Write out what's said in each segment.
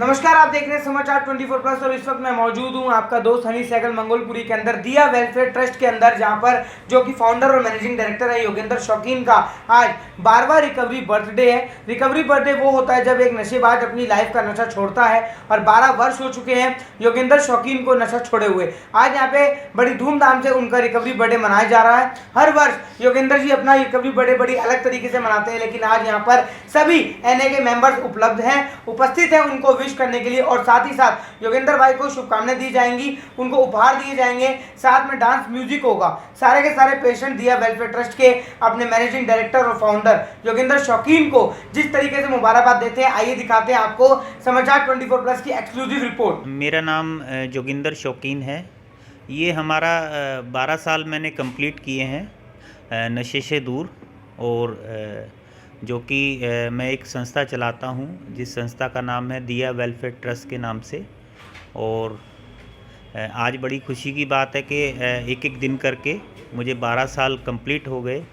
नमस्कार, आप देख रहे हैं समाचार 24+ और इस वक्त मैं मौजूद हूं आपका दोस्त हनी सहगल मंगोलपुरी के अंदर दिया वेलफेयर ट्रस्ट के अंदर, जहां पर जो कि फाउंडर और मैनेजिंग डायरेक्टर है योगेंद्र शौकीन का आज 12वां रिकवरी बर्थडे है। रिकवरी बर्थडे वो होता है जब एक नशेबाज अपनी लाइफ का नशा छोड़ता है और 12 वर्ष हो चुके हैं योगेंद्र शौकीन को नशा छोड़े हुए। आज यहाँ पे बड़ी धूमधाम से उनका रिकवरी बर्थडे मनाया जा रहा है। हर वर्ष योगेंद्र जी अपना रिकवरी बर्थडे बड़ी अलग तरीके से मनाते हैं, लेकिन आज यहाँ पर सभी एनए के मेंबर्स उपस्थित हैं उनको विश करने के लिए, और साथ ही साथ योगेंद्र भाई को शुभकामनाएं दी जाएंगी, उनको उपहार दिए जाएंगे, साथ में डांस म्यूजिक होगा। सारे के सारे पेशेंट दिया वेलफेयर ट्रस्ट के अपने मैनेजिंग डायरेक्टर और फाउंडर योगेंद्र शौकीन को जिस तरीके से मुबारकबाद देते हैं, आइए दिखाते हैं आपको समाचार 24+ की एक्सक्लूसिव रिपोर्ट। मेरा नाम जोगिंदर शौकीन है। ये हमारा 12 साल मैंने कंप्लीट किए हैं नशे से दूर, और जो कि मैं एक संस्था चलाता हूँ जिस संस्था का नाम है दिया वेलफेयर ट्रस्ट के नाम से। और आज बड़ी खुशी की बात है कि एक एक दिन करके मुझे 12 साल कंप्लीट हो गए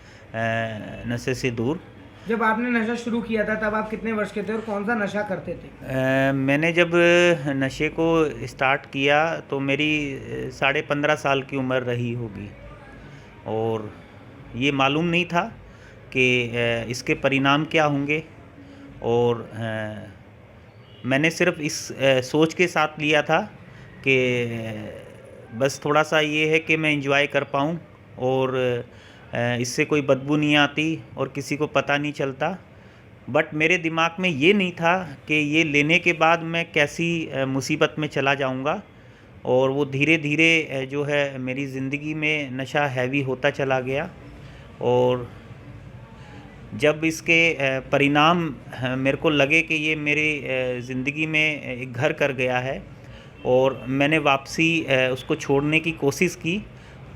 नशे से दूर। जब आपने नशा शुरू किया था तब आप कितने वर्ष के थे और कौन सा नशा करते थे? मैंने जब नशे को स्टार्ट किया तो मेरी 15.5 साल की उम्र रही होगी, और ये मालूम नहीं था कि इसके परिणाम क्या होंगे। और मैंने सिर्फ इस सोच के साथ लिया था कि बस थोड़ा सा ये है कि मैं एंजॉय कर पाऊँ और इससे कोई बदबू नहीं आती और किसी को पता नहीं चलता। बट मेरे दिमाग में ये नहीं था कि ये लेने के बाद मैं कैसी मुसीबत में चला जाऊंगा। और वो धीरे धीरे जो है मेरी ज़िंदगी में नशा हैवी होता चला गया, और जब इसके परिणाम मेरे को लगे कि ये मेरी ज़िंदगी में एक घर कर गया है और मैंने वापसी उसको छोड़ने की कोशिश की,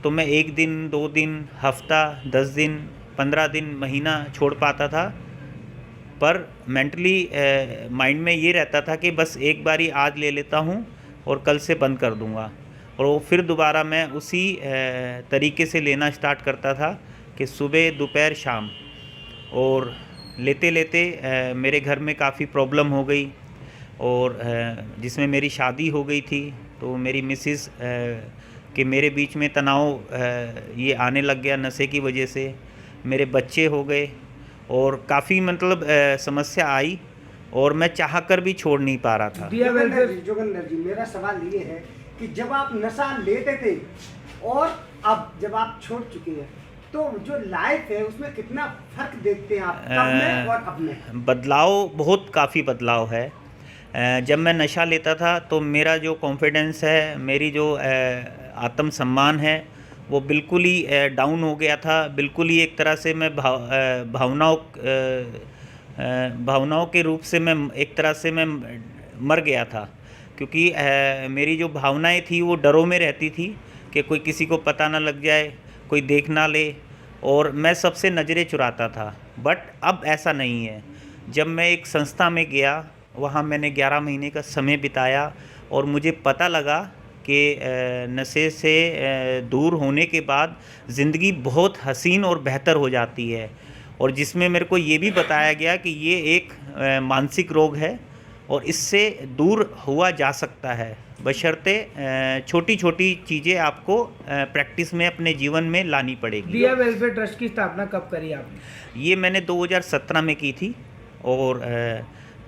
तो मैं 1 दिन 2 दिन हफ्ता 10 दिन 15 दिन महीना छोड़ पाता था। पर मेंटली माइंड में ये रहता था कि बस एक बारी आज ले लेता हूँ और कल से बंद कर दूँगा, और वो फिर दोबारा मैं उसी तरीके से लेना स्टार्ट करता था कि सुबह दोपहर शाम। और लेते लेते मेरे घर में काफ़ी प्रॉब्लम हो गई, और जिसमें मेरी शादी हो गई थी, तो मेरी मिसेस कि मेरे बीच में तनाव ये आने लग गया नशे की वजह से। मेरे बच्चे हो गए और काफ़ी मतलब समस्या आई, और मैं चाह कर भी छोड़ नहीं पा रहा था। जोगिंदर जी, मेरा सवाल ये है कि जब आप नशा लेते थे और अब जब आप छोड़ चुके हैं, तो जो लाइफ है उसमें कितना फर्क देखते हैं आप तब में और अब में? बदलाव बहुत काफ़ी बदलाव है। जब मैं नशा लेता था तो मेरा जो कॉन्फिडेंस है, मेरी जो आत्मसम्मान है, वो बिल्कुल ही डाउन हो गया था। बिल्कुल ही एक तरह से मैं भावनाओं के रूप से मैं एक तरह से मैं मर गया था, क्योंकि मेरी जो भावनाएं थी वो डरों में रहती थी कि कोई किसी को पता ना लग जाए, कोई देख ना ले, और मैं सबसे नज़रें चुराता था। बट अब ऐसा नहीं है। जब मैं एक संस्था में गया, वहाँ मैंने 11 महीने का समय बिताया, और मुझे पता लगा कि नशे से दूर होने के बाद ज़िंदगी बहुत हसीन और बेहतर हो जाती है, और जिसमें मेरे को ये भी बताया गया कि ये एक मानसिक रोग है और इससे दूर हुआ जा सकता है, बशर्ते छोटी छोटी चीज़ें आपको प्रैक्टिस में अपने जीवन में लानी पड़ेगी। दिया वेलफेयर ट्रस्ट की स्थापना कब करी आपने? ये मैंने 2017 में की थी, और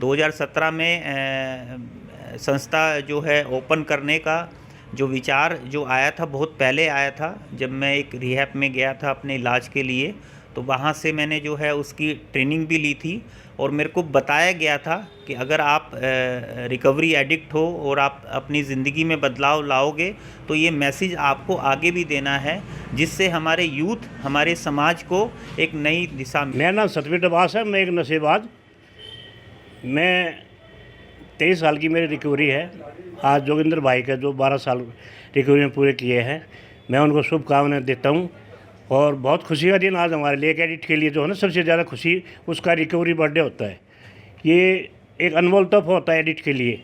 2017 में संस्था जो है ओपन करने का जो विचार जो आया था बहुत पहले आया था। जब मैं एक रिहैब में गया था अपने इलाज के लिए, तो वहाँ से मैंने जो है उसकी ट्रेनिंग भी ली थी, और मेरे को बताया गया था कि अगर आप रिकवरी एडिक्ट हो और आप अपनी ज़िंदगी में बदलाव लाओगे, तो ये मैसेज आपको आगे भी देना है, जिससे हमारे यूथ, हमारे समाज को एक नई दिशा में। मेरा नाम सतवीर डबास है। मैं एक नशेबाज, मैं 23 साल की मेरी रिकवरी है। आज जोगिंदर भाई का जो 12 साल रिकवरी में पूरे किए हैं, मैं उनको शुभकामनाएं देता हूँ। और बहुत खुशी का दिन आज हमारे लिए, एक एडिक्ट के लिए जो है ना सबसे ज़्यादा खुशी उसका रिकवरी बर्थडे होता है। ये एक अनमोल तोहफा होता है एडिक्ट के लिए।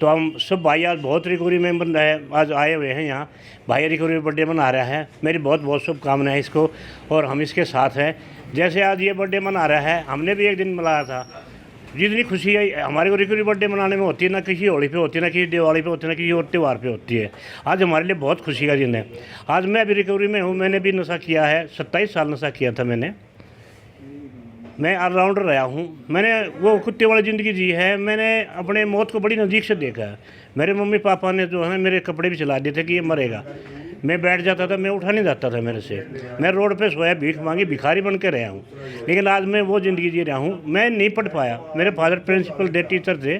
तो हम सब भाई आज बहुत रिकवरी में बंदा है, आज आए हुए हैं यहाँ। भाई रिकवरी बर्थडे मना रहा है, मेरी बहुत बहुत शुभकामनाएं इसको, और हम इसके साथ हैं। जैसे आज ये बर्थडे मना रहा है, हमने भी एक दिन मनाया था। जितनी खुशी है हमारे को रिकवरी बर्थडे मनाने में होती है, ना किसी होली पे होती है, ना किसी दिवाली पे होती है, ना किसी और त्यौहार पे होती है। आज हमारे लिए बहुत खुशी का दिन है। आज मैं अभी रिकवरी में हूँ, मैंने भी नशा किया है, 27 साल नशा किया था मैंने। मैं ऑलराउंडर रहा हूँ। मैंने वो कुत्ते वाली ज़िंदगी जी है। मैंने अपने मौत को बड़ी नज़दीक से देखा है। मेरे मम्मी पापा ने जो है मेरे कपड़े भी चला दिए थे कि ये मरेगा। मैं बैठ जाता था, मैं उठा नहीं जाता था मेरे से। मैं रोड पे सोया, भीख मांगी, भिखारी बन के रहा हूँ। लेकिन आज मैं वो ज़िंदगी जी रहा हूँ। मैं नहीं पढ़ पाया, मेरे फादर प्रिंसिपल थे, टीचर थे,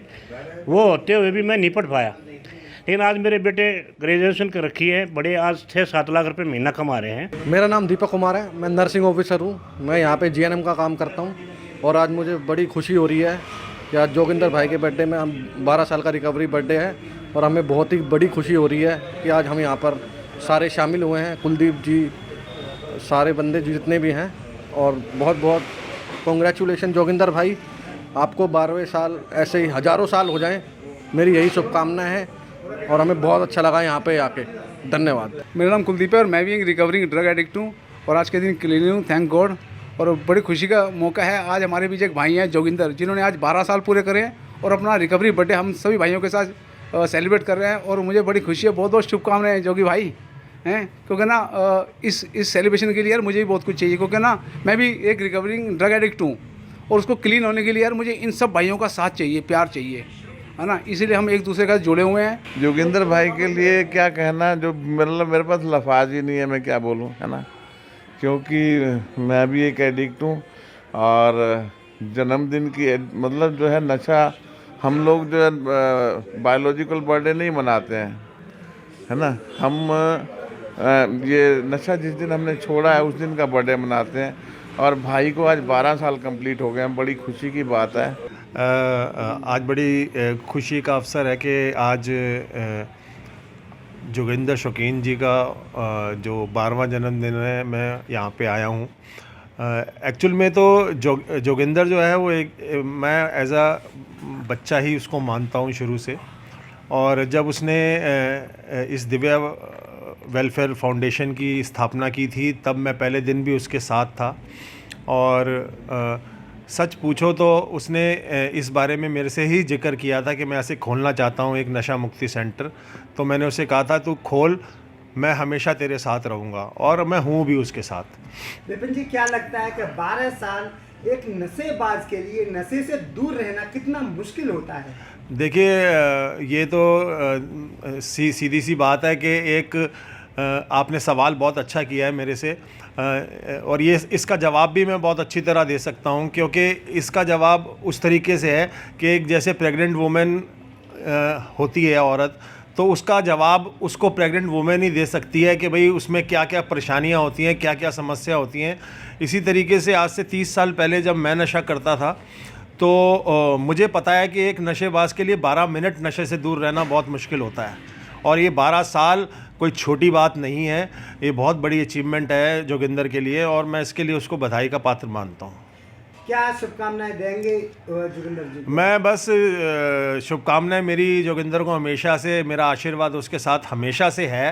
वो होते हुए भी मैं नहीं पढ़ पाया। लेकिन आज मेरे बेटे ग्रेजुएशन कर रखी है, बड़े आज 6-7 लाख रुपए महीना कमा रहे हैं। मेरा नाम दीपक कुमार है, मैं नर्सिंग ऑफिसर हूँ। मैं यहाँ पे जीएनएम का काम करता हूँ और आज मुझे बड़ी खुशी हो रही है कि आज जोगिंदर भाई के बर्थडे में हम 12 साल का रिकवरी बर्थडे है और हमें बहुत ही बड़ी खुशी हो रही है कि आज हम यहाँ पर सारे शामिल हुए हैं, कुलदीप जी, सारे बंदे जितने भी हैं। और बहुत बहुत कॉन्ग्रेचुलेशन जोगिंदर भाई, आपको 12वें साल ऐसे ही हज़ारों साल हो जाएं, मेरी यही शुभकामनाएं हैं। और हमें बहुत अच्छा लगा यहाँ पे आके। धन्यवाद। मेरा नाम कुलदीप है और मैं भी एक रिकवरिंग ड्रग एडिक्ट हूँ और आज के दिन क्लीन हूँ, थैंक गॉड। और बड़ी खुशी का मौका है। आज हमारे बीच एक भाई हैं जोगिंदर, जिन्होंने आज 12 साल पूरे करे हैं और अपना रिकवरी बर्थडे हम सभी भाइयों के साथ सेलिब्रेट कर रहे हैं। और मुझे बड़ी खुशी है, बहुत बहुत शुभकामनाएं जोगी भाई हैं। क्योंकि ना इस सेलिब्रेशन के लिए यार मुझे भी बहुत कुछ चाहिए, क्योंकि ना मैं भी एक रिकवरिंग ड्रग एडिक्ट हूँ और उसको क्लीन होने के लिए यार मुझे इन सब भाइयों का साथ चाहिए, प्यार चाहिए, है ना। इसीलिए हम एक दूसरे का जुड़े हुए हैं। जोगिंदर भाई के लिए क्या कहना, जो मतलब मेरे पास लफाज ही नहीं है, मैं क्या बोलूं, है ना। क्योंकि मैं भी एक एडिक्ट हूँ और जन्मदिन की मतलब जो है नशा, हम लोग जो है बायोलॉजिकल बर्थडे नहीं मनाते हैं, है ना। हम ये नशा जिस दिन हमने छोड़ा है उस दिन का बर्थडे मनाते हैं। और भाई को आज 12 साल कंप्लीट हो गए हैं, बड़ी खुशी की बात है। आज बड़ी खुशी का अवसर है कि आज जोगिंदर शौकीन जी का जो 12वां जन्मदिन है, मैं यहाँ पे आया हूँ। एक्चुअल में तो जोगिंदर जो है वो मैं एज अ बच्चा ही उसको मानता हूँ शुरू से। और जब उसने इस दिव्या वेलफेयर फाउंडेशन की स्थापना की थी, तब मैं पहले दिन भी उसके साथ था। और सच पूछो तो उसने इस बारे में मेरे से ही जिक्र किया था कि मैं ऐसे खोलना चाहता हूँ एक नशा मुक्ति सेंटर। तो मैंने उसे कहा था, तू खोल, मैं हमेशा तेरे साथ रहूँगा, और मैं हूँ भी उसके साथ। विपिन जी, क्या लगता है कि 12 साल एक नशेबाज के लिए नशे से दूर रहना कितना मुश्किल होता है? देखिए, ये तो सीधी सी बात है कि एक आपने सवाल बहुत अच्छा किया है मेरे से, और ये इसका जवाब भी मैं बहुत अच्छी तरह दे सकता हूँ। क्योंकि इसका जवाब उस तरीके से है कि एक जैसे प्रेग्नेंट वुमेन होती है औरत, तो उसका जवाब उसको प्रेग्नेंट वुमेन ही दे सकती है कि भाई उसमें क्या क्या परेशानियाँ होती हैं, क्या क्या समस्या होती हैं। इसी तरीके से आज से 30 साल पहले जब मैं नशा करता था, तो मुझे पता है कि एक नशेबाज के लिए 12 मिनट नशे से दूर रहना बहुत मुश्किल होता है। और ये 12 साल कोई छोटी बात नहीं है, ये बहुत बड़ी अचीवमेंट है जोगिंदर के लिए, और मैं इसके लिए उसको बधाई का पात्र मानता हूँ। क्या शुभकामनाएं देंगे जोगिंदर जी? मैं बस शुभकामनाएं मेरी जोगिंदर को हमेशा से, मेरा आशीर्वाद उसके साथ हमेशा से है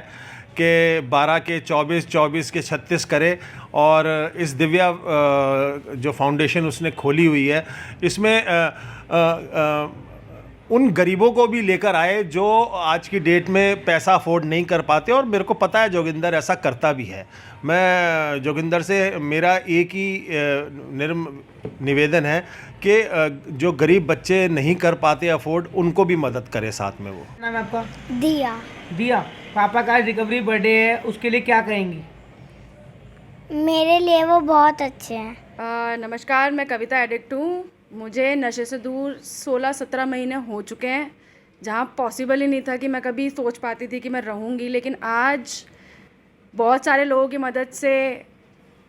कि 12 के 24, 24 के 36 करे। और इस दिव्या जो फाउंडेशन उसने खोली हुई है, इसमें उन गरीबों को भी लेकर आए जो आज की डेट में पैसा अफोर्ड नहीं कर पाते। और मेरे को पता है जोगिंदर ऐसा करता भी है। मैं जोगिंदर से मेरा एक ही निवेदन है कि जो गरीब बच्चे नहीं कर पाते अफोर्ड, उनको भी मदद करे साथ में। वो नाम है आपका? दिया। दिया, पापा का रिकवरी बर्थडे है, उसके लिए क्या कहेंगी? मेरे लिए वो बहुत अच्छे हैं। नमस्कार, मैं कविता एडिक्ट हूँ। मुझे नशे से दूर 16-17 महीने हो चुके हैं, जहाँ पॉसिबल ही नहीं था कि मैं कभी सोच पाती थी कि मैं रहूँगी। लेकिन आज बहुत सारे लोगों की मदद से,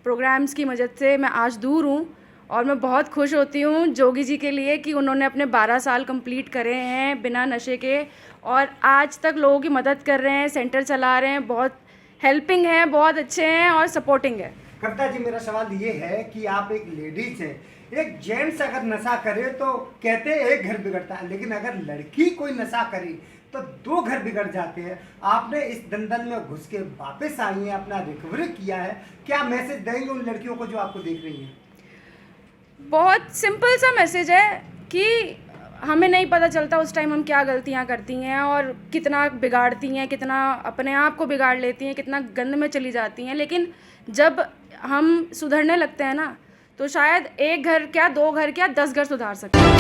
प्रोग्राम्स की मदद से मैं आज दूर हूँ। और मैं बहुत खुश होती हूँ जोगी जी के लिए कि उन्होंने अपने 12 साल कंप्लीट करे हैं बिना नशे के, और आज तक लोगों की मदद कर रहे हैं, सेंटर चला रहे हैं, बहुत हेल्पिंग है, बहुत अच्छे हैं और सपोर्टिंग है। कविता जी, मेरा सवाल ये है कि आप एक लेडीज हैं, एक जेंट्स अगर नशा करे तो कहते हैं एक घर बिगड़ता है, लेकिन अगर लड़की कोई नशा करे तो 2 घर बिगड़ जाते हैं। आपने इस दलदल में घुस के वापस आई हैं, अपना रिकवरी किया है, क्या मैसेज देंगे उन लड़कियों को जो आपको देख रही हैं? बहुत सिंपल सा मैसेज है कि हमें नहीं पता चलता उस टाइम हम क्या गलतियाँ करती हैं और कितना बिगाड़ती हैं, कितना अपने आप को बिगाड़ लेती हैं, कितना गंद में चली जाती हैं। लेकिन जब हम सुधरने लगते हैं ना, तो शायद एक घर क्या, 2 घर क्या, 10 घर सुधार सकते हैं।